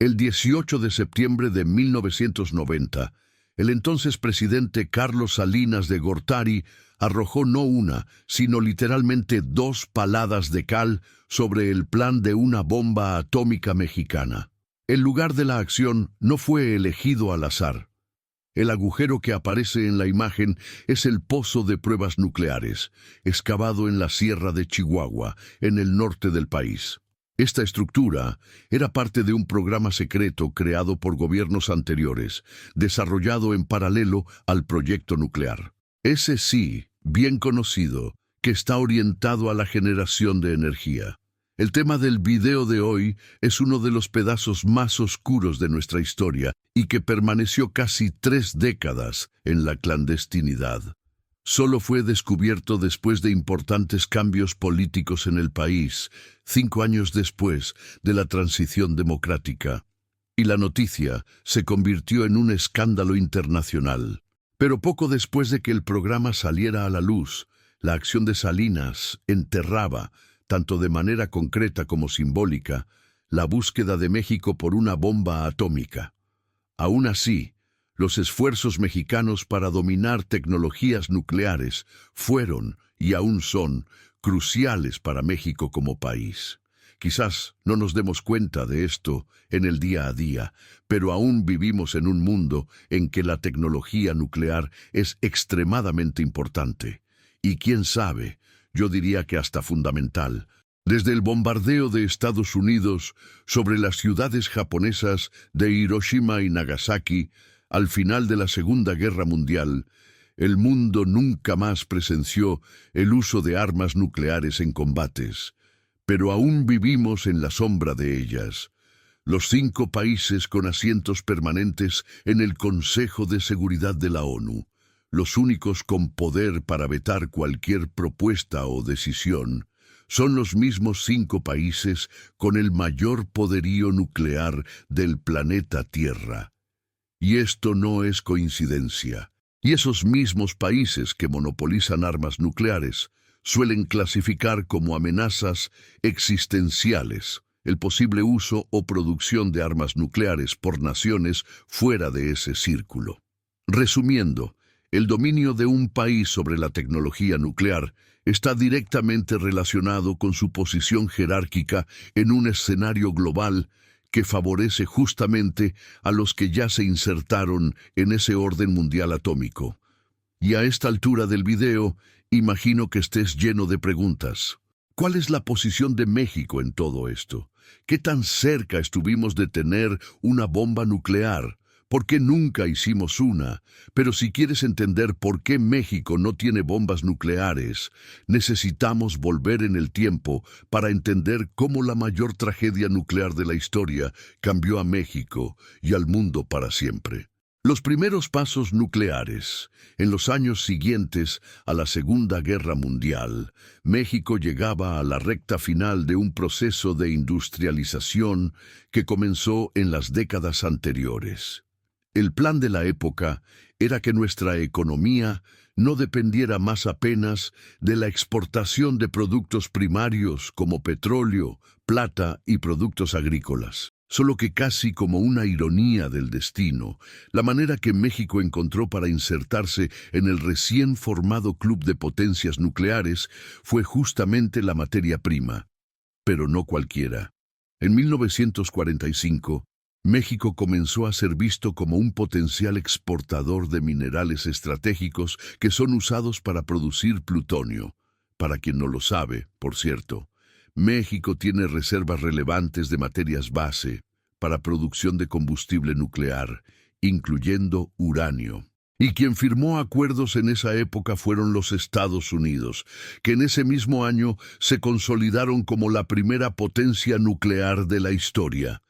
El 18 de septiembre de 1990, el entonces presidente Carlos Salinas de Gortari arrojó no una, sino literalmente 2 paladas de cal sobre el plan de una bomba atómica mexicana. El lugar de la acción no fue elegido al azar. El agujero que aparece en la imagen es el pozo de pruebas nucleares, excavado en la Sierra de Chihuahua, en el norte del país. Esta estructura era parte de un programa secreto creado por gobiernos anteriores, desarrollado en paralelo al proyecto nuclear. Ese sí, bien conocido, que está orientado a la generación de energía. El tema del video de hoy es uno de los pedazos más oscuros de nuestra historia y que permaneció casi 3 décadas en la clandestinidad. Solo fue descubierto después de importantes cambios políticos en el país, 5 años después de la transición democrática. Y la noticia se convirtió en un escándalo internacional. Pero poco después de que el programa saliera a la luz, la acción de Salinas enterraba, tanto de manera concreta como simbólica, la búsqueda de México por una bomba atómica. Aún así, los esfuerzos mexicanos para dominar tecnologías nucleares fueron, y aún son, cruciales para México como país. Quizás no nos demos cuenta de esto en el día a día, pero aún vivimos en un mundo en que la tecnología nuclear es extremadamente importante. Y quién sabe, yo diría que hasta fundamental. Desde el bombardeo de Estados Unidos sobre las ciudades japonesas de Hiroshima y Nagasaki, al final de la Segunda Guerra Mundial, el mundo nunca más presenció el uso de armas nucleares en combates, pero aún vivimos en la sombra de ellas. Los 5 países con asientos permanentes en el Consejo de Seguridad de la ONU, los únicos con poder para vetar cualquier propuesta o decisión, son los mismos 5 países con el mayor poderío nuclear del planeta Tierra. Y esto no es coincidencia. Y esos mismos países que monopolizan armas nucleares suelen clasificar como amenazas existenciales el posible uso o producción de armas nucleares por naciones fuera de ese círculo. Resumiendo, el dominio de un país sobre la tecnología nuclear está directamente relacionado con su posición jerárquica en un escenario global que favorece justamente a los que ya se insertaron en ese orden mundial atómico. Y a esta altura del video, imagino que estés lleno de preguntas. ¿Cuál es la posición de México en todo esto? ¿Qué tan cerca estuvimos de tener una bomba nuclear? ¿Por qué nunca hicimos una? Pero si quieres entender por qué México no tiene bombas nucleares, necesitamos volver en el tiempo para entender cómo la mayor tragedia nuclear de la historia cambió a México y al mundo para siempre. Los primeros pasos nucleares. En los años siguientes a la Segunda Guerra Mundial, México llegaba a la recta final de un proceso de industrialización que comenzó en las décadas anteriores. El plan de la época era que nuestra economía no dependiera más apenas de la exportación de productos primarios como petróleo, plata y productos agrícolas. Solo que casi como una ironía del destino, la manera que México encontró para insertarse en el recién formado Club de Potencias Nucleares fue justamente la materia prima, pero no cualquiera. En 1945, México comenzó a ser visto como un potencial exportador de minerales estratégicos que son usados para producir plutonio. Para quien no lo sabe, por cierto, México tiene reservas relevantes de materias base para producción de combustible nuclear, incluyendo uranio. Y quien firmó acuerdos en esa época fueron los Estados Unidos, que en ese mismo año se consolidaron como la primera potencia nuclear de la historia.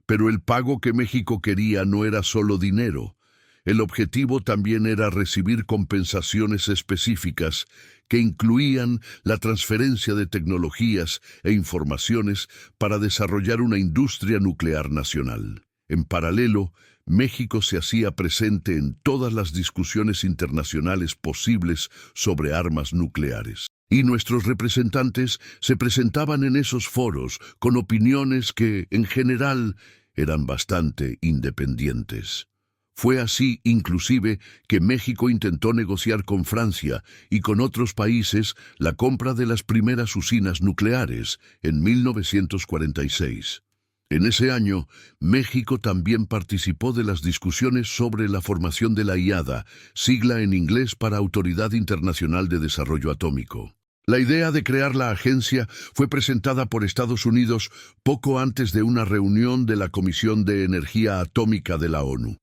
Pero el pago que México quería no era solo dinero. El objetivo también era recibir compensaciones específicas que incluían la transferencia de tecnologías e informaciones para desarrollar una industria nuclear nacional. En paralelo, México se hacía presente en todas las discusiones internacionales posibles sobre armas nucleares. Y nuestros representantes se presentaban en esos foros con opiniones que, en general, eran bastante independientes. Fue así, inclusive, que México intentó negociar con Francia y con otros países la compra de las primeras usinas nucleares en 1946. En ese año, México también participó de las discusiones sobre la formación de la IADA, sigla en inglés para Autoridad Internacional de Desarrollo Atómico. La idea de crear la agencia fue presentada por Estados Unidos poco antes de una reunión de la Comisión de Energía Atómica de la ONU.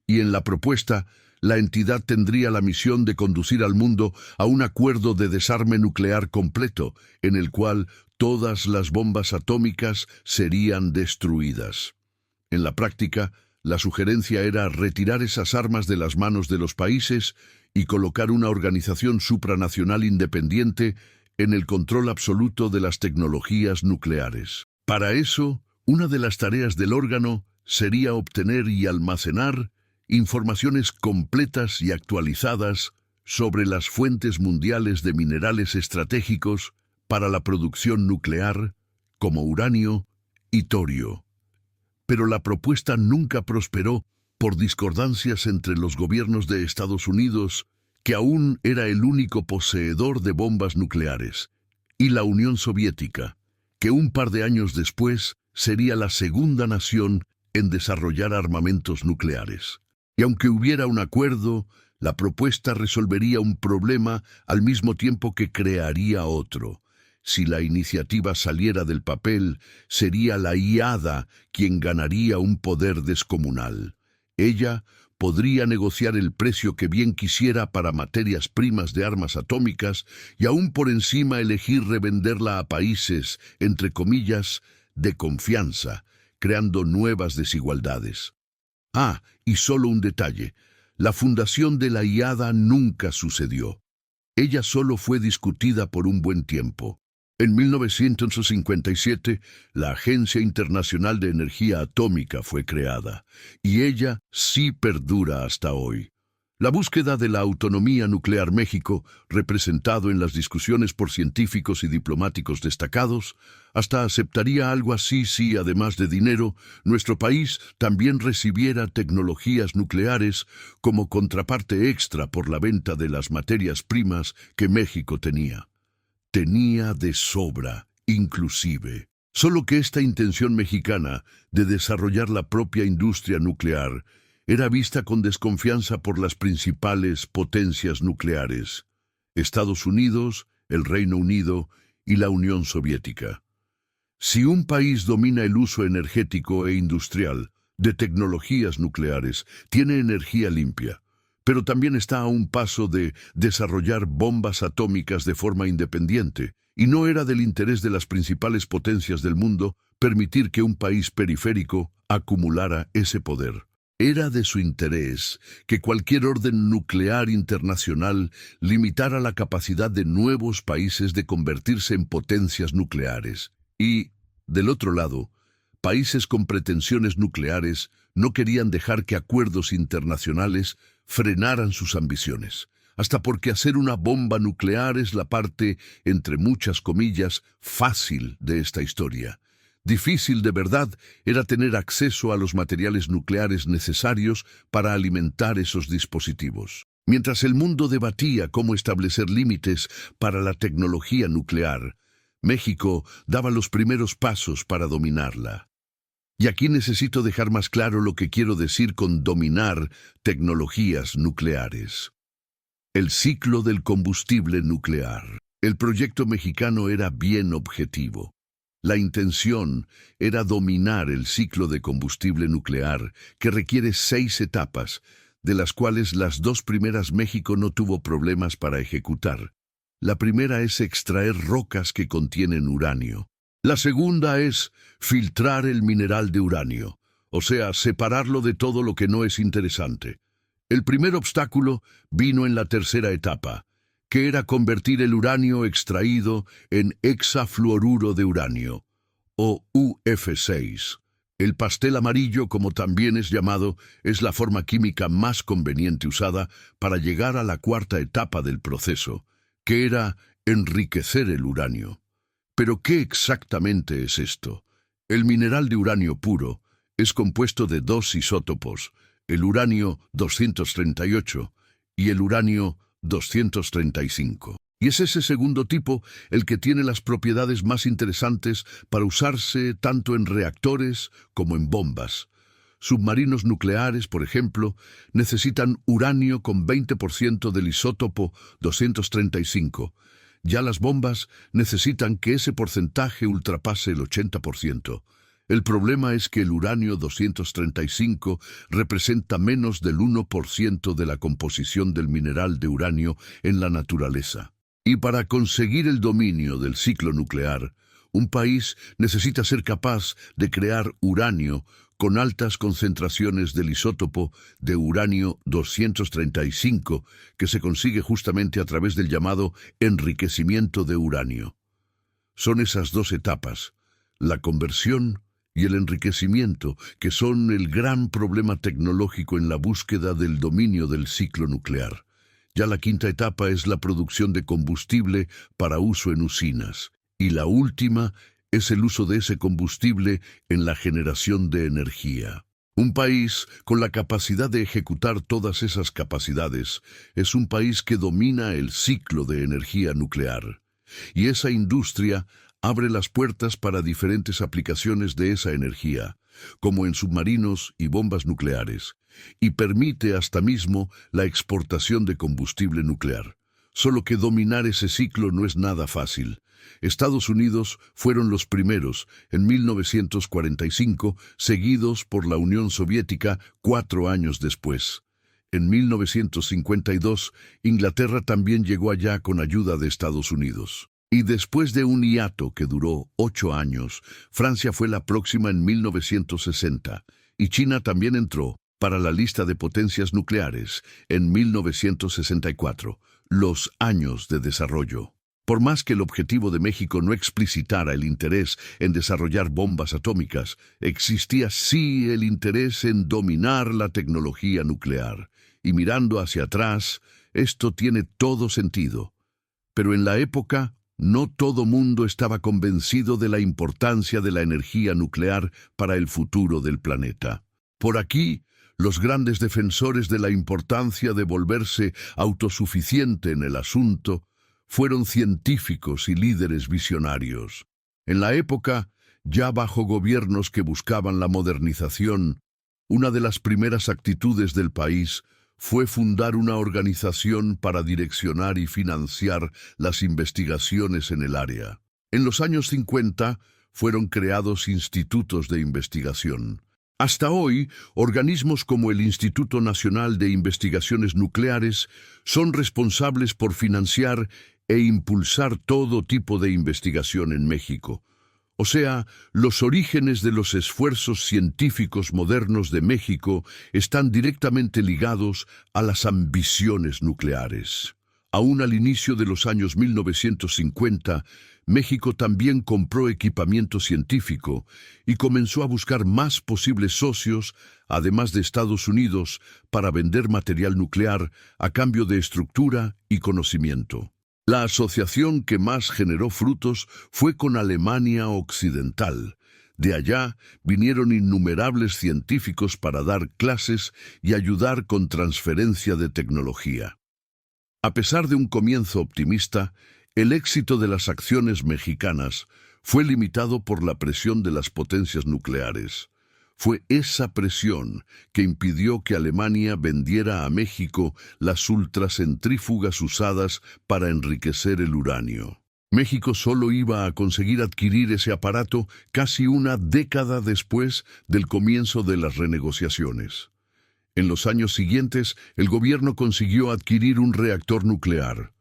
Y en la propuesta, la entidad tendría la misión de conducir al mundo a un acuerdo de desarme nuclear completo, en el cual todas las bombas atómicas serían destruidas. En la práctica, la sugerencia era retirar esas armas de las manos de los países y colocar una organización supranacional independiente en el control absoluto de las tecnologías nucleares. Para eso, una de las tareas del órgano sería obtener y almacenar informaciones completas y actualizadas sobre las fuentes mundiales de minerales estratégicos para la producción nuclear, como uranio y torio. Pero la propuesta nunca prosperó por discordancias entre los gobiernos de Estados Unidos, que aún era el único poseedor de bombas nucleares, y la Unión Soviética, que un par de años después sería la segunda nación en desarrollar armamentos nucleares. Y aunque hubiera un acuerdo, la propuesta resolvería un problema al mismo tiempo que crearía otro. Si la iniciativa saliera del papel, sería la IADA quien ganaría un poder descomunal. Ella podría negociar el precio que bien quisiera para materias primas de armas atómicas y aún por encima elegir revenderla a países, entre comillas, de confianza, creando nuevas desigualdades. Y solo un detalle, la fundación de la IADA nunca sucedió. Ella solo fue discutida por un buen tiempo. En 1957, la Agencia Internacional de Energía Atómica fue creada, y ella sí perdura hasta hoy. La búsqueda de la autonomía nuclear México, representado en las discusiones por científicos y diplomáticos destacados, hasta aceptaría algo así si, además de dinero, nuestro país también recibiera tecnologías nucleares como contraparte extra por la venta de las materias primas que México tenía. Tenía de sobra, inclusive. Solo que esta intención mexicana de desarrollar la propia industria nuclear era vista con desconfianza por las principales potencias nucleares, Estados Unidos, el Reino Unido y la Unión Soviética. Si un país domina el uso energético e industrial de tecnologías nucleares, tiene energía limpia, pero también está a un paso de desarrollar bombas atómicas de forma independiente, y no era del interés de las principales potencias del mundo permitir que un país periférico acumulara ese poder. Era de su interés que cualquier orden nuclear internacional limitara la capacidad de nuevos países de convertirse en potencias nucleares. Y, del otro lado, países con pretensiones nucleares no querían dejar que acuerdos internacionales frenaran sus ambiciones, hasta porque hacer una bomba nuclear es la parte, entre muchas comillas, fácil de esta historia. Difícil de verdad era tener acceso a los materiales nucleares necesarios para alimentar esos dispositivos. Mientras el mundo debatía cómo establecer límites para la tecnología nuclear, México daba los primeros pasos para dominarla. Y aquí necesito dejar más claro lo que quiero decir con dominar tecnologías nucleares. El ciclo del combustible nuclear. El proyecto mexicano era bien objetivo. La intención era dominar el ciclo de combustible nuclear, que requiere 6 etapas, de las cuales las 2 primeras México no tuvo problemas para ejecutar. La primera es extraer rocas que contienen uranio. La segunda es filtrar el mineral de uranio, o sea, separarlo de todo lo que no es interesante. El primer obstáculo vino en la tercera etapa, que era convertir el uranio extraído en hexafluoruro de uranio, o UF6. El pastel amarillo, como también es llamado, es la forma química más conveniente usada para llegar a la cuarta etapa del proceso, que era enriquecer el uranio. ¿Pero qué exactamente es esto? El mineral de uranio puro Es compuesto de dos isótopos, el uranio 238 y el uranio 235. Y es ese segundo tipo el que tiene las propiedades más interesantes para usarse tanto en reactores como en bombas. Submarinos nucleares, por ejemplo, necesitan uranio con 20% del isótopo 235. Ya las bombas necesitan que ese porcentaje ultrapase el 80%. El problema es que el uranio 235 representa menos del 1% de la composición del mineral de uranio en la naturaleza. Y para conseguir el dominio del ciclo nuclear, un país necesita ser capaz de crear uranio con altas concentraciones del isótopo de uranio 235, que se consigue justamente a través del llamado enriquecimiento de uranio. Son esas dos etapas, la conversión y el enriquecimiento, que son el gran problema tecnológico en la búsqueda del dominio del ciclo nuclear. Ya la quinta etapa es la producción de combustible para uso en usinas. Y la última es el uso de ese combustible en la generación de energía. Un país con la capacidad de ejecutar todas esas capacidades es un país que domina el ciclo de energía nuclear. Y esa industria abre las puertas para diferentes aplicaciones de esa energía, como en submarinos y bombas nucleares, y permite hasta mismo la exportación de combustible nuclear. Solo que dominar ese ciclo no es nada fácil. Estados Unidos fueron los primeros, en 1945, seguidos por la Unión Soviética 4 años después. En 1952, Inglaterra también llegó allá con ayuda de Estados Unidos. Y después de un hiato que duró 8 años, Francia fue la próxima en 1960, y China también entró para la lista de potencias nucleares en 1964, los años de desarrollo. Por más que el objetivo de México no explicitara el interés en desarrollar bombas atómicas, existía sí el interés en dominar la tecnología nuclear. Y mirando hacia atrás, esto tiene todo sentido. Pero en la época, no todo mundo estaba convencido de la importancia de la energía nuclear para el futuro del planeta. Por aquí, los grandes defensores de la importancia de volverse autosuficiente en el asunto fueron científicos y líderes visionarios. En la época, ya bajo gobiernos que buscaban la modernización, una de las primeras actitudes del país fue fundar una organización para direccionar y financiar las investigaciones en el área. En los años 50 fueron creados institutos de investigación. Hasta hoy, organismos como el Instituto Nacional de Investigaciones Nucleares son responsables por financiar e impulsar todo tipo de investigación en México. O sea, los orígenes de los esfuerzos científicos modernos de México están directamente ligados a las ambiciones nucleares. Aún al inicio de los años 1950, México también compró equipamiento científico y comenzó a buscar más posibles socios, además de Estados Unidos, para vender material nuclear a cambio de estructura y conocimiento. La asociación que más generó frutos fue con Alemania Occidental. De allá vinieron innumerables científicos para dar clases y ayudar con transferencia de tecnología. A pesar de un comienzo optimista, el éxito de las acciones mexicanas fue limitado por la presión de las potencias nucleares. Fue esa presión que impidió que Alemania vendiera a México las ultracentrífugas usadas para enriquecer el uranio. México solo iba a conseguir adquirir ese aparato casi una década después del comienzo de las renegociaciones. En los años siguientes, el gobierno consiguió adquirir un reactor nuclear.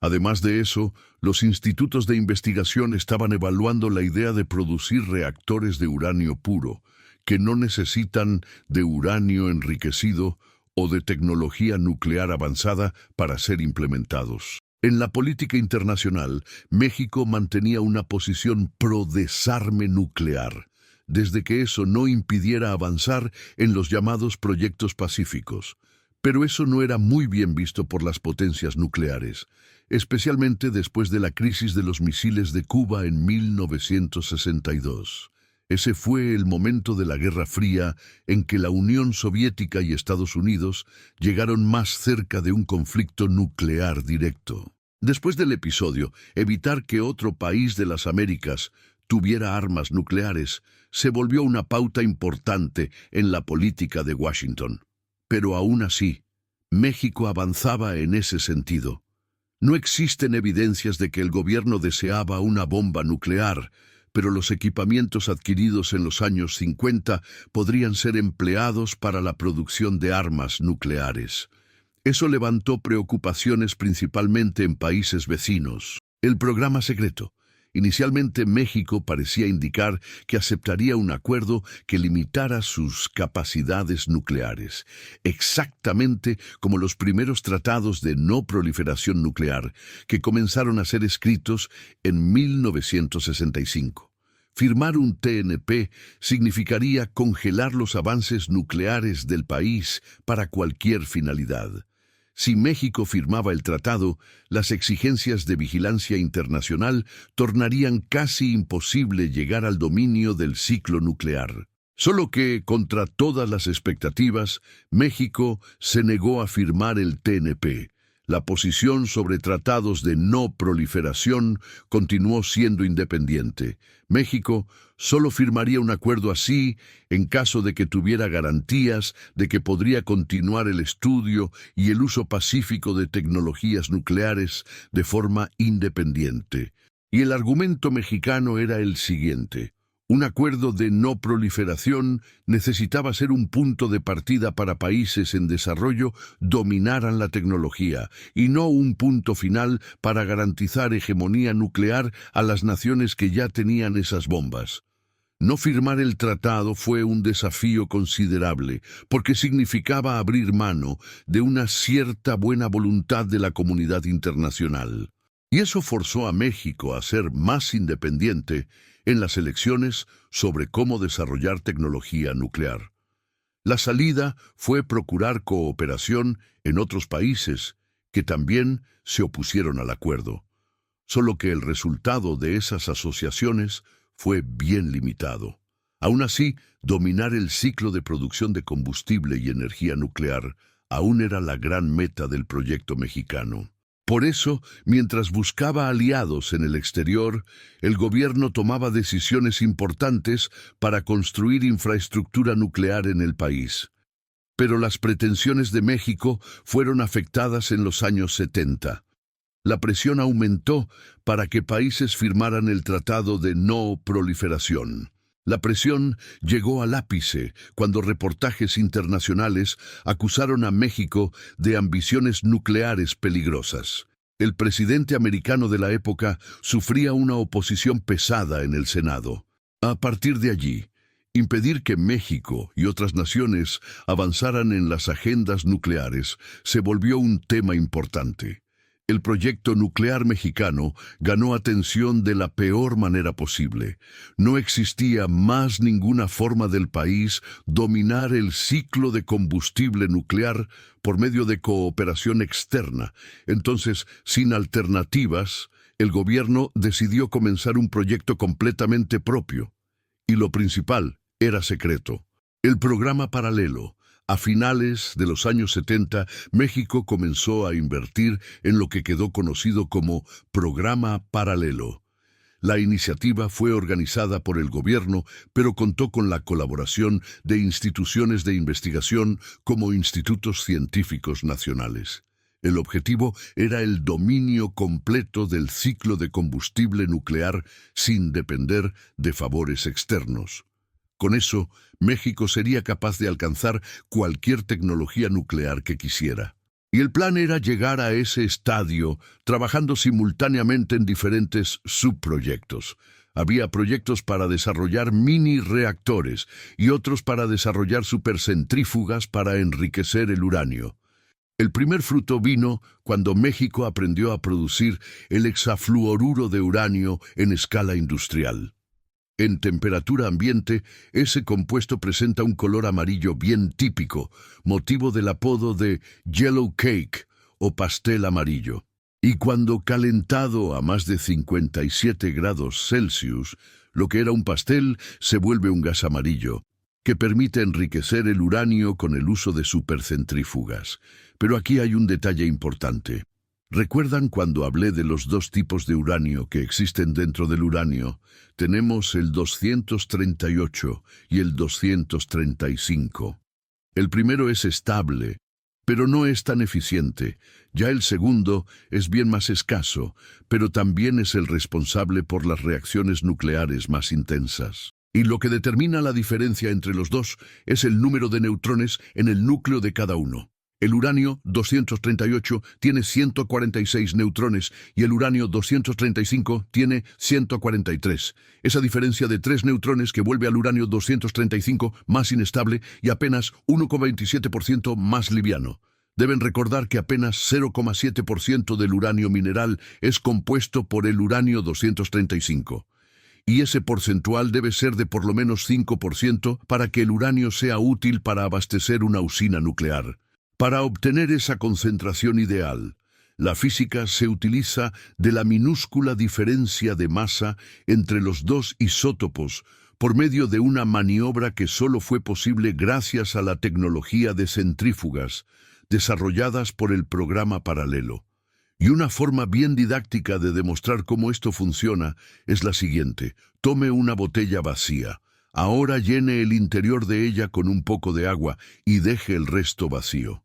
Además de eso, los institutos de investigación estaban evaluando la idea de producir reactores de uranio puro, que no necesitan de uranio enriquecido o de tecnología nuclear avanzada para ser implementados. En la política internacional, México mantenía una posición pro-desarme nuclear, desde que eso no impidiera avanzar en los llamados proyectos pacíficos. Pero eso no era muy bien visto por las potencias nucleares, especialmente después de la crisis de los misiles de Cuba en 1962. Ese fue el momento de la Guerra Fría en que la Unión Soviética y Estados Unidos llegaron más cerca de un conflicto nuclear directo. Después del episodio, evitar que otro país de las Américas tuviera armas nucleares se volvió una pauta importante en la política de Washington. Pero aún así, México avanzaba en ese sentido. No existen evidencias de que el gobierno deseaba una bomba nuclear, pero los equipamientos adquiridos en los años 50 podrían ser empleados para la producción de armas nucleares. Eso levantó preocupaciones principalmente en países vecinos. El programa secreto. Inicialmente México parecía indicar que aceptaría un acuerdo que limitara sus capacidades nucleares, exactamente como los primeros tratados de no proliferación nuclear que comenzaron a ser escritos en 1965. Firmar un TNP significaría congelar los avances nucleares del país para cualquier finalidad. Si México firmaba el tratado, las exigencias de vigilancia internacional tornarían casi imposible llegar al dominio del ciclo nuclear. Solo que, contra todas las expectativas, México se negó a firmar el TNP. La posición sobre tratados de no proliferación continuó siendo independiente. México solo firmaría un acuerdo así en caso de que tuviera garantías de que podría continuar el estudio y el uso pacífico de tecnologías nucleares de forma independiente. Y el argumento mexicano era el siguiente. Un acuerdo de no proliferación necesitaba ser un punto de partida para países en desarrollo dominaran la tecnología y no un punto final para garantizar hegemonía nuclear a las naciones que ya tenían esas bombas. No firmar el tratado fue un desafío considerable, porque significaba abrir mano de una cierta buena voluntad de la comunidad internacional. Y eso forzó a México a ser más independiente en las elecciones sobre cómo desarrollar tecnología nuclear. La salida fue procurar cooperación en otros países que también se opusieron al acuerdo, solo que el resultado de esas asociaciones fue bien limitado. Aún así, dominar el ciclo de producción de combustible y energía nuclear aún era la gran meta del proyecto mexicano. Por eso, mientras buscaba aliados en el exterior, el gobierno tomaba decisiones importantes para construir infraestructura nuclear en el país. Pero las pretensiones de México fueron afectadas en los años 70. La presión aumentó para que países firmaran el Tratado de No Proliferación. La presión llegó al ápice cuando reportajes internacionales acusaron a México de ambiciones nucleares peligrosas. El presidente americano de la época sufría una oposición pesada en el Senado. A partir de allí, impedir que México y otras naciones avanzaran en las agendas nucleares se volvió un tema importante. El proyecto nuclear mexicano ganó atención de la peor manera posible. No existía más ninguna forma del país dominar el ciclo de combustible nuclear por medio de cooperación externa. Entonces, sin alternativas, el gobierno decidió comenzar un proyecto completamente propio. Y lo principal era secreto. El programa paralelo. A finales de los años 70, México comenzó a invertir en lo que quedó conocido como Programa Paralelo. La iniciativa fue organizada por el gobierno, pero contó con la colaboración de instituciones de investigación como institutos científicos nacionales. El objetivo era el dominio completo del ciclo de combustible nuclear sin depender de favores externos. Con eso, México sería capaz de alcanzar cualquier tecnología nuclear que quisiera. Y el plan era llegar a ese estadio trabajando simultáneamente en diferentes subproyectos. Había proyectos para desarrollar mini reactores y otros para desarrollar supercentrífugas para enriquecer el uranio. El primer fruto vino cuando México aprendió a producir el hexafluoruro de uranio en escala industrial. En temperatura ambiente, ese compuesto presenta un color amarillo bien típico, motivo del apodo de yellow cake o pastel amarillo. Y cuando calentado a más de 57 grados Celsius, Lo que era un pastel se vuelve un gas amarillo, que permite enriquecer el uranio con el uso de supercentrífugas. Pero aquí hay un detalle importante. ¿Recuerdan cuando hablé de los dos tipos de uranio que existen dentro del uranio? Tenemos el 238 y el 235. El primero es estable, pero no es tan eficiente. Ya el segundo es bien más escaso, pero también es el responsable por las reacciones nucleares más intensas. Y lo que determina la diferencia entre los dos es el número de neutrones en el núcleo de cada uno. El uranio 238 tiene 146 neutrones y el uranio 235 tiene 143. Esa diferencia de 3 neutrones que vuelve al uranio 235 más inestable y apenas 1,27% más liviano. Deben recordar que apenas 0,7% del uranio mineral es compuesto por el uranio 235. Y ese porcentual debe ser de por lo menos 5% para que el uranio sea útil para abastecer una usina nuclear. Para obtener esa concentración ideal, la física se utiliza de la minúscula diferencia de masa entre los dos isótopos por medio de una maniobra que solo fue posible gracias a la tecnología de centrífugas desarrolladas por el programa paralelo. Y una forma bien didáctica de demostrar cómo esto funciona es la siguiente. Tome una botella vacía. Ahora llene el interior de ella con un poco de agua y deje el resto vacío.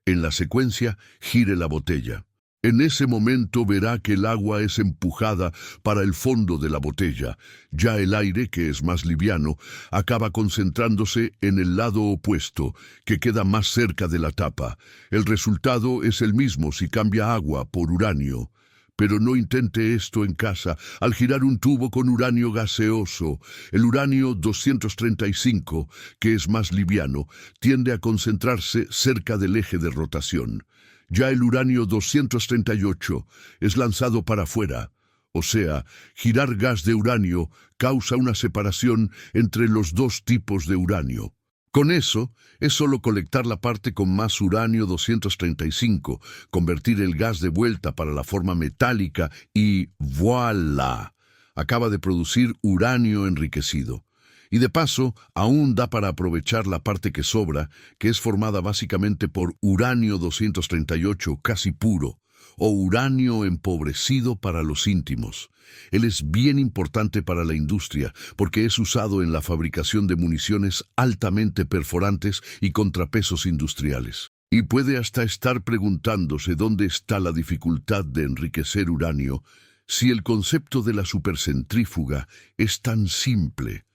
En la secuencia, gire la botella. En ese momento verá que el agua es empujada para el fondo de la botella. Ya el aire, que es más liviano, acaba concentrándose en el lado opuesto, que queda más cerca de la tapa. El resultado es el mismo si cambia agua por uranio. Pero no intente esto en casa. Al girar un tubo con uranio gaseoso, el uranio 235, que es más liviano, tiende a concentrarse cerca del eje de rotación. Ya el uranio 238 es lanzado para afuera. O sea, girar gas de uranio causa una separación entre los dos tipos de uranio. Con eso, es solo colectar la parte con más uranio 235, convertir el gas de vuelta para la forma metálica y ¡voilá! Acaba de producir uranio enriquecido. Y de paso, aún da para aprovechar la parte que sobra, que es formada básicamente por uranio 238 casi puro, o uranio empobrecido para los íntimos. Él es bien importante para la industria porque es usado en la fabricación de municiones altamente perforantes y contrapesos industriales. Y puede hasta estar preguntándose dónde está la dificultad de enriquecer uranio si el concepto de la supercentrífuga es tan simple.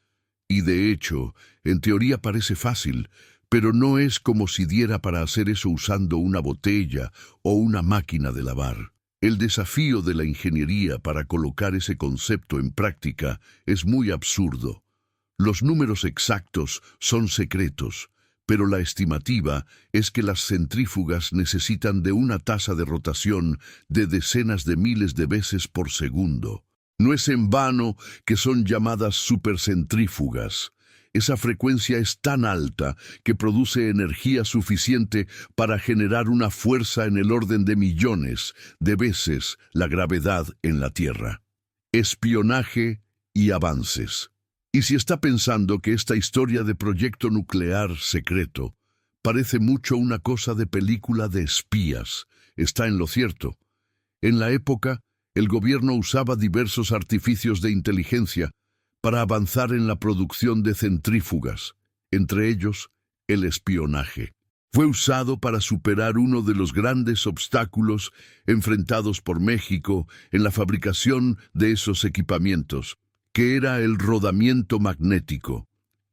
Y de hecho, en teoría parece fácil, pero no es como si diera para hacer eso usando una botella o una máquina de lavar. El desafío de la ingeniería para colocar ese concepto en práctica es muy absurdo. Los números exactos son secretos, pero la estimativa es que las centrífugas necesitan de una tasa de rotación de decenas de miles de veces por segundo. No es en vano que son llamadas supercentrífugas. Esa frecuencia es tan alta que produce energía suficiente para generar una fuerza en el orden de millones de veces la gravedad en la Tierra. Espionaje y avances. Y si está pensando que esta historia de proyecto nuclear secreto parece mucho una cosa de película de espías, está en lo cierto. En la época, el gobierno usaba diversos artificios de inteligencia para avanzar en la producción de centrífugas, entre ellos el espionaje. Fue usado para superar uno de los grandes obstáculos enfrentados por México en la fabricación de esos equipamientos, que era el rodamiento magnético.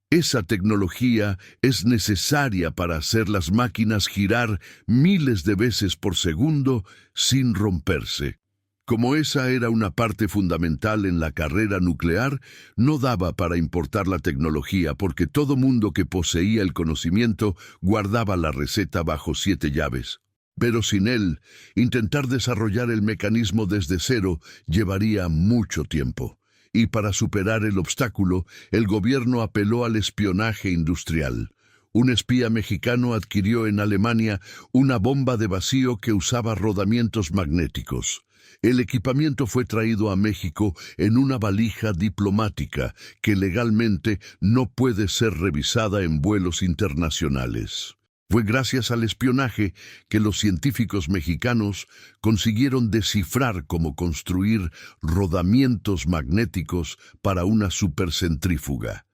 Esa tecnología es necesaria para hacer las máquinas girar miles de veces por segundo sin romperse. Como esa era una parte fundamental en la carrera nuclear, no daba para importar la tecnología porque todo mundo que poseía el conocimiento guardaba la receta bajo 7 llaves. Pero sin él, intentar desarrollar el mecanismo desde cero llevaría mucho tiempo. Y para superar el obstáculo, el gobierno apeló al espionaje industrial, Un espía mexicano adquirió en Alemania una bomba de vacío que usaba rodamientos magnéticos. El equipamiento fue traído a México en una valija diplomática que legalmente no puede ser revisada en vuelos internacionales. Fue gracias al espionaje que los científicos mexicanos consiguieron descifrar cómo construir rodamientos magnéticos para una supercentrífuga.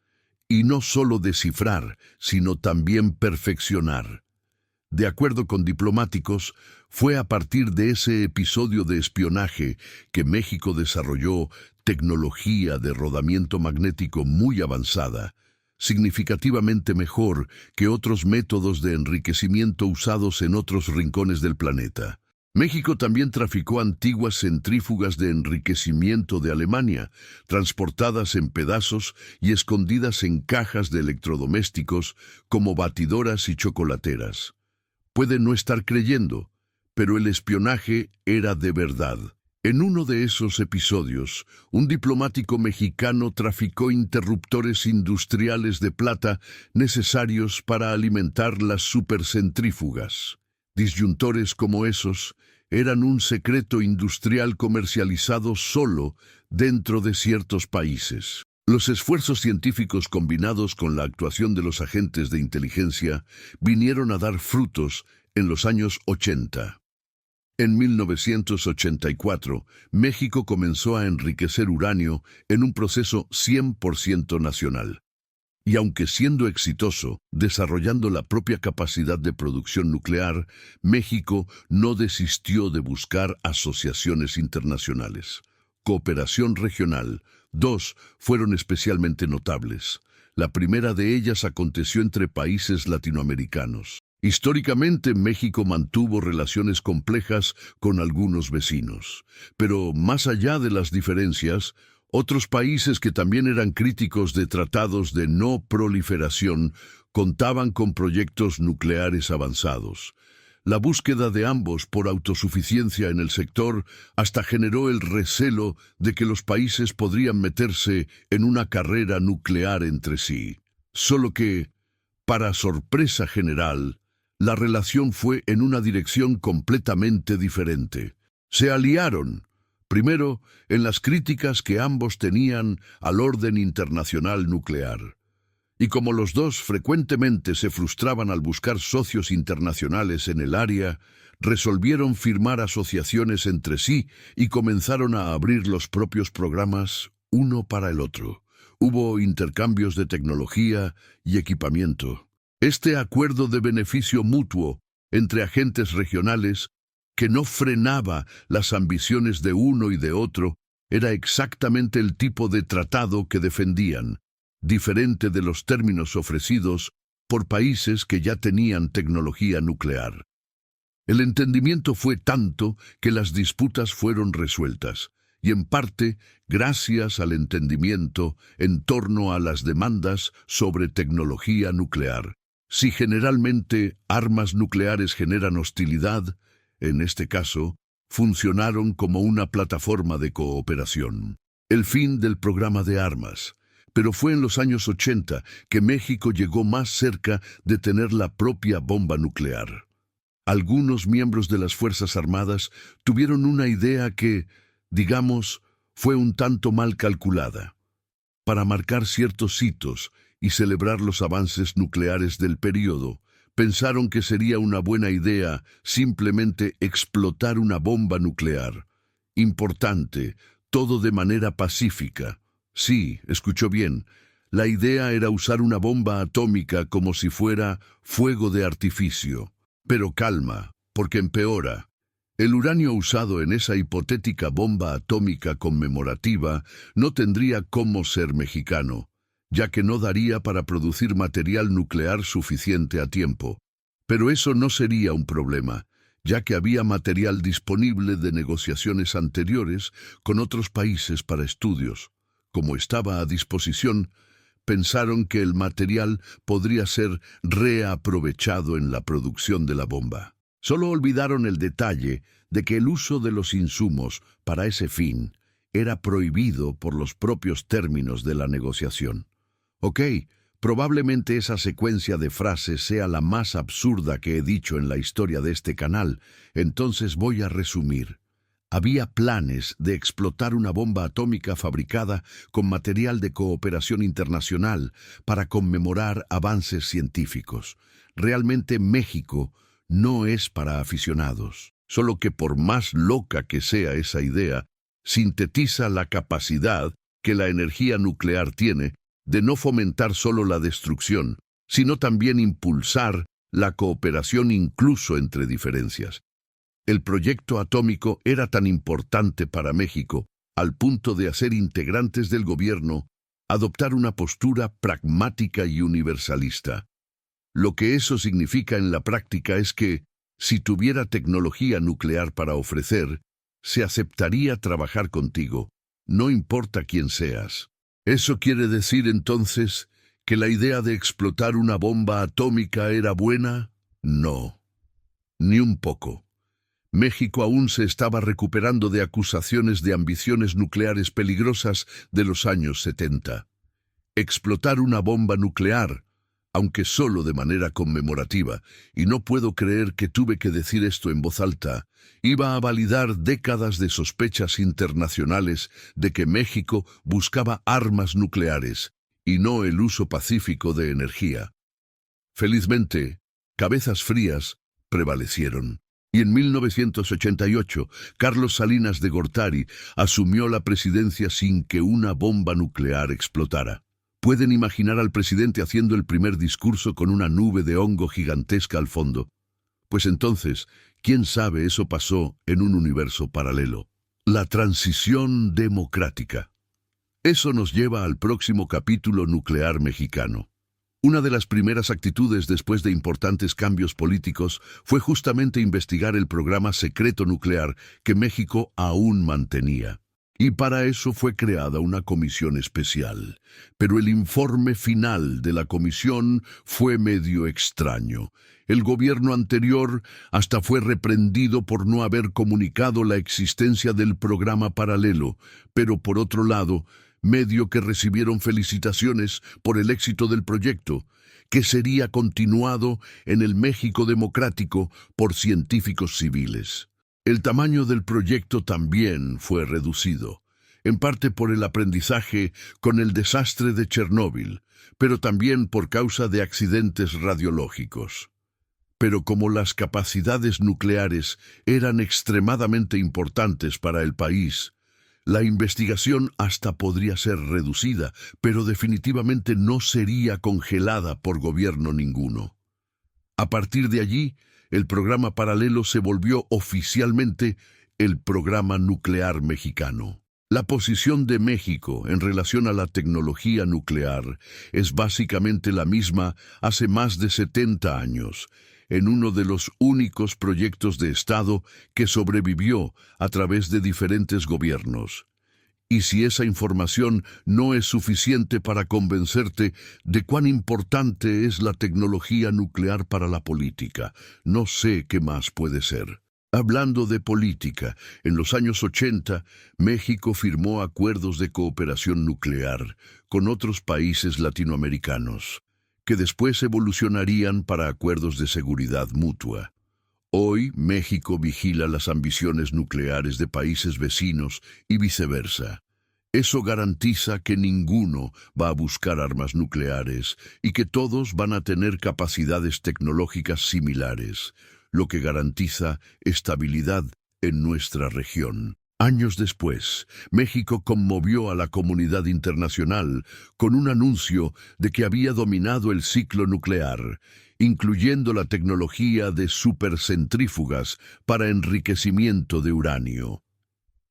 Y no solo descifrar, sino también perfeccionar. De acuerdo con diplomáticos, fue a partir de ese episodio de espionaje que México desarrolló tecnología de rodamiento magnético muy avanzada, significativamente mejor que otros métodos de enriquecimiento usados en otros rincones del planeta. México también traficó antiguas centrífugas de enriquecimiento de Alemania, transportadas en pedazos y escondidas en cajas de electrodomésticos como batidoras y chocolateras. Puede no estar creyendo, pero el espionaje era de verdad. En uno de esos episodios, un diplomático mexicano traficó interruptores industriales de plata necesarios para alimentar las supercentrífugas. Disyuntores como esos eran un secreto industrial comercializado solo dentro de ciertos países. Los esfuerzos científicos combinados con la actuación de los agentes de inteligencia vinieron a dar frutos en los años 80. En 1984, México comenzó a enriquecer uranio en un proceso 100% nacional. Y aunque siendo exitoso, desarrollando la propia capacidad de producción nuclear, México no desistió de buscar asociaciones internacionales. Cooperación regional. Dos fueron especialmente notables. La primera de ellas aconteció entre países latinoamericanos. Históricamente, México mantuvo relaciones complejas con algunos vecinos, pero más allá de las diferencias, otros países que también eran críticos de tratados de no proliferación contaban con proyectos nucleares avanzados. La búsqueda de ambos por autosuficiencia en el sector hasta generó el recelo de que los países podrían meterse en una carrera nuclear entre sí. Solo que, para sorpresa general, la relación fue en una dirección completamente diferente. Se aliaron, primero, en las críticas que ambos tenían al orden internacional nuclear. Y como los dos frecuentemente se frustraban al buscar socios internacionales en el área, resolvieron firmar asociaciones entre sí y comenzaron a abrir los propios programas uno para el otro. Hubo intercambios de tecnología y equipamiento. Este acuerdo de beneficio mutuo entre agentes regionales, que no frenaba las ambiciones de uno y de otro, era exactamente el tipo de tratado que defendían, diferente de los términos ofrecidos por países que ya tenían tecnología nuclear. El entendimiento fue tanto que las disputas fueron resueltas, y en parte gracias al entendimiento en torno a las demandas sobre tecnología nuclear. Si generalmente armas nucleares generan hostilidad, en este caso, funcionaron como una plataforma de cooperación. El fin del programa de armas. Pero fue en los años 80 que México llegó más cerca de tener la propia bomba nuclear. Algunos miembros de las Fuerzas Armadas tuvieron una idea que, digamos, fue un tanto mal calculada. Para marcar ciertos hitos y celebrar los avances nucleares del período, pensaron que sería una buena idea simplemente explotar una bomba nuclear. Importante, todo de manera pacífica. Sí, escuchó bien. La idea era usar una bomba atómica como si fuera fuego de artificio. Pero calma, porque empeora. El uranio usado en esa hipotética bomba atómica conmemorativa no tendría cómo ser mexicano, ya que no daría para producir material nuclear suficiente a tiempo. Pero eso no sería un problema, ya que había material disponible de negociaciones anteriores con otros países para estudios. Como estaba a disposición, pensaron que el material podría ser reaprovechado en la producción de la bomba. Solo olvidaron el detalle de que el uso de los insumos para ese fin era prohibido por los propios términos de la negociación. Ok, Probablemente esa secuencia de frases sea la más absurda que he dicho en la historia de este canal, entonces voy a resumir. Había planes de explotar una bomba atómica fabricada con material de cooperación internacional para conmemorar avances científicos. Realmente México no es para aficionados, solo que por más loca que sea esa idea, sintetiza la capacidad que la energía nuclear tiene de no fomentar solo la destrucción, sino también impulsar la cooperación incluso entre diferencias. El proyecto atómico era tan importante para México, al punto de hacer integrantes del gobierno adoptar una postura pragmática y universalista. Lo que eso significa en la práctica es que, si tuviera tecnología nuclear para ofrecer, se aceptaría trabajar contigo, no importa quién seas. ¿Eso quiere decir entonces que la idea de explotar una bomba atómica era buena? No, ni un poco. México aún se estaba recuperando de acusaciones de ambiciones nucleares peligrosas de los años 70. Explotar una bomba nuclear, aunque solo de manera conmemorativa, y no puedo creer que tuve que decir esto en voz alta, iba a validar décadas de sospechas internacionales de que México buscaba armas nucleares y no el uso pacífico de energía. Felizmente, cabezas frías prevalecieron. Y en 1988, Carlos Salinas de Gortari asumió la presidencia sin que una bomba nuclear explotara. ¿Pueden imaginar al presidente haciendo el primer discurso con una nube de hongo gigantesca al fondo? Pues entonces, quién sabe, eso pasó en un universo paralelo. La transición democrática. Eso nos lleva al próximo capítulo nuclear mexicano. Una de las primeras actitudes después de importantes cambios políticos fue justamente investigar el programa secreto nuclear que México aún mantenía. Y para eso fue creada una comisión especial. Pero el informe final de la comisión fue medio extraño. El gobierno anterior hasta fue reprendido por no haber comunicado la existencia del programa paralelo, pero por otro lado, medio que recibieron felicitaciones por el éxito del proyecto, que sería continuado en el México democrático por científicos civiles. El tamaño del proyecto también fue reducido, en parte por el aprendizaje con el desastre de Chernóbil, pero también por causa de accidentes radiológicos. Pero como las capacidades nucleares eran extremadamente importantes para el país, la investigación hasta podría ser reducida, pero definitivamente no sería congelada por gobierno ninguno. A partir de allí, el programa paralelo se volvió oficialmente el Programa Nuclear Mexicano. La posición de México en relación a la tecnología nuclear es básicamente la misma hace más de 70 años, en uno de los únicos proyectos de Estado que sobrevivió a través de diferentes gobiernos. Y si esa información no es suficiente para convencerte de cuán importante es la tecnología nuclear para la política, no sé qué más puede ser. Hablando de política, en los años 80, México firmó acuerdos de cooperación nuclear con otros países latinoamericanos, que después evolucionarían para acuerdos de seguridad mutua. Hoy, México vigila las ambiciones nucleares de países vecinos y viceversa. Eso garantiza que ninguno va a buscar armas nucleares y que todos van a tener capacidades tecnológicas similares, lo que garantiza estabilidad en nuestra región. Años después, México conmovió a la comunidad internacional con un anuncio de que había dominado el ciclo nuclear, incluyendo la tecnología de supercentrífugas para enriquecimiento de uranio.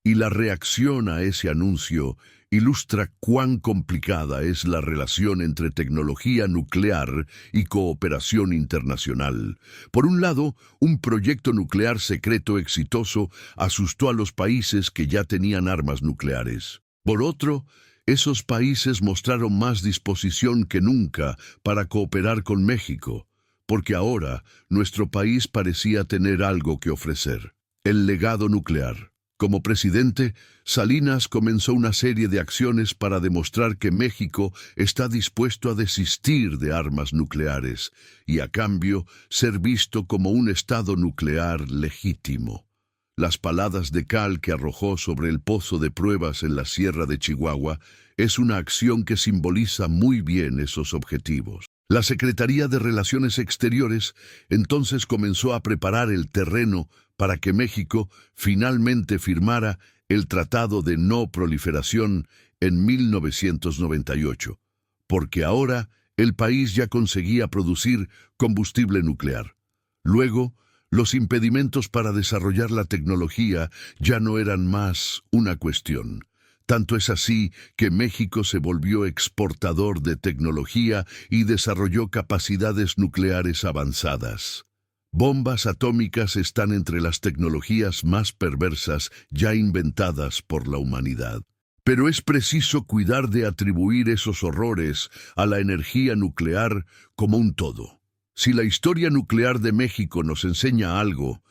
Y la reacción a ese anuncio ilustra cuán complicada es la relación entre tecnología nuclear y cooperación internacional. Por un lado, un proyecto nuclear secreto exitoso asustó a los países que ya tenían armas nucleares. Por otro, esos países mostraron más disposición que nunca para cooperar con México, porque ahora nuestro país parecía tener algo que ofrecer: el legado nuclear. Como presidente, Salinas comenzó una serie de acciones para demostrar que México está dispuesto a desistir de armas nucleares y, a cambio, ser visto como un estado nuclear legítimo. Las paladas de cal que arrojó sobre el pozo de pruebas en la Sierra de Chihuahua es una acción que simboliza muy bien esos objetivos. La Secretaría de Relaciones Exteriores entonces comenzó a preparar el terreno para que México finalmente firmara el Tratado de No Proliferación en 1998, porque ahora el país ya conseguía producir combustible nuclear. Luego, los impedimentos para desarrollar la tecnología ya no eran más una cuestión. Tanto es así que México se volvió exportador de tecnología y desarrolló capacidades nucleares avanzadas. Bombas atómicas están entre las tecnologías más perversas ya inventadas por la humanidad. Pero es preciso cuidar de atribuir esos horrores a la energía nuclear como un todo. Si la historia nuclear de México nos enseña algo,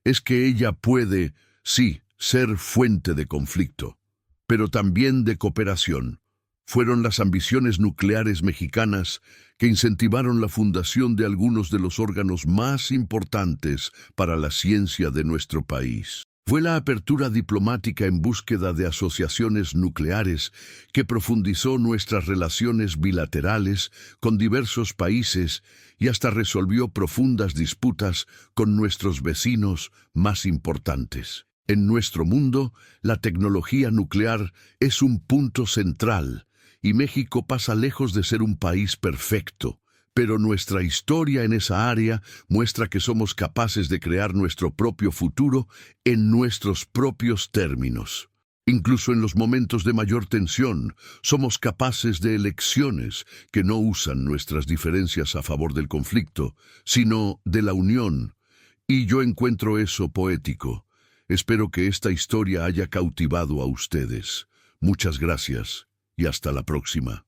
es que ella puede, sí, ser fuente de conflicto, pero también de cooperación. Fueron las ambiciones nucleares mexicanas que incentivaron la fundación de algunos de los órganos más importantes para la ciencia de nuestro país. Fue la apertura diplomática en búsqueda de asociaciones nucleares que profundizó nuestras relaciones bilaterales con diversos países y hasta resolvió profundas disputas con nuestros vecinos más importantes. En nuestro mundo, la tecnología nuclear es un punto central, y México pasa lejos de ser un país perfecto, pero nuestra historia en esa área muestra que somos capaces de crear nuestro propio futuro en nuestros propios términos. Incluso en los momentos de mayor tensión, somos capaces de elecciones que no usan nuestras diferencias a favor del conflicto, sino de la unión, y yo encuentro eso poético. Espero que esta historia haya cautivado a ustedes. Muchas gracias y hasta la próxima.